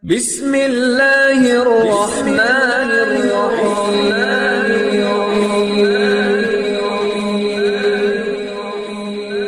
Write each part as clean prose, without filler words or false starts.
بسم اللہ الرحمن الرحیم۔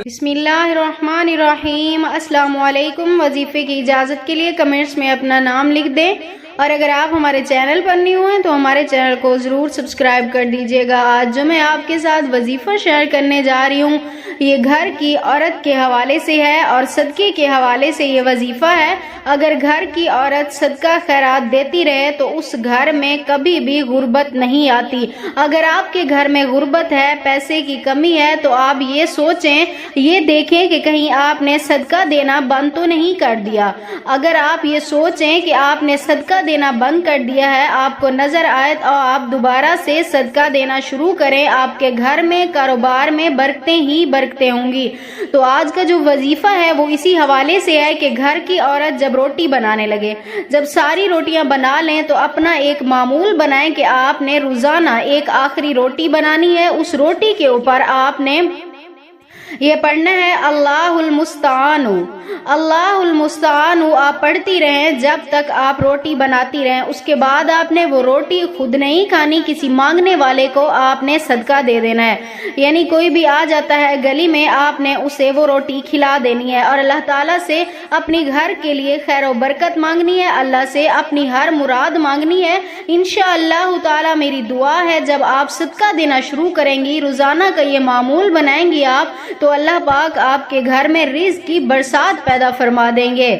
بسم اللہ الرحمن الرحیم۔ السلام علیکم۔ وظیفے کی اجازت کے لیے کمنٹس میں اپنا نام لکھ دیں، اور اگر آپ ہمارے چینل پر نہیں ہوئے تو ہمارے چینل کو ضرور سبسکرائب کر دیجیے گا۔ آج جو میں آپ کے ساتھ وظیفہ شیئر کرنے جا رہی ہوں یہ گھر کی عورت کے حوالے سے ہے اور صدقے کے حوالے سے یہ وظیفہ ہے۔ اگر گھر کی عورت صدقہ خیرات دیتی رہے تو اس گھر میں کبھی بھی غربت نہیں آتی۔ اگر آپ کے گھر میں غربت ہے، پیسے کی کمی ہے، تو آپ یہ سوچیں، یہ دیکھیں کہ کہیں آپ نے صدقہ دینا بند تو نہیں کر دیا۔ اگر آپ یہ سوچیں کہ آپ نے صدقہ دینا بند کر دیا ہے، آپ کو نظر آئے تو آپ دوبارہ سے صدقہ دینا شروع کریں، آپ کے گھر میں کاروبار میں برکتیں ہی برکتیں ہوں گی۔ تو آج کا جو وظیفہ ہے وہ اسی حوالے سے ہے کہ گھر کی عورت جب روٹی بنانے لگے، جب ساری روٹیاں بنا لیں تو اپنا ایک معمول بنائیں کہ آپ نے روزانہ ایک آخری روٹی بنانی ہے۔ اس روٹی کے اوپر آپ نے یہ پڑھنا ہے اللہ المستعان، اللہ المستعان آپ پڑھتی رہیں جب تک آپ روٹی بناتی رہیں۔ اس کے بعد آپ نے وہ روٹی خود نہیں کھانی، کسی مانگنے والے کو آپ نے صدقہ دے دینا ہے۔ یعنی کوئی بھی آ جاتا ہے گلی میں، آپ نے اسے وہ روٹی کھلا دینی ہے اور اللہ تعالیٰ سے اپنی گھر کے لیے خیر و برکت مانگنی ہے، اللہ سے اپنی ہر مراد مانگنی ہے۔ انشاءاللہ تعالیٰ میری دعا ہے جب آپ صدقہ دینا شروع کریں گی، روزانہ کا یہ معمول بنائیں گی آپ، تو اللہ پاک آپ کے گھر میں رزق کی برسات پیدا فرما دیں گے۔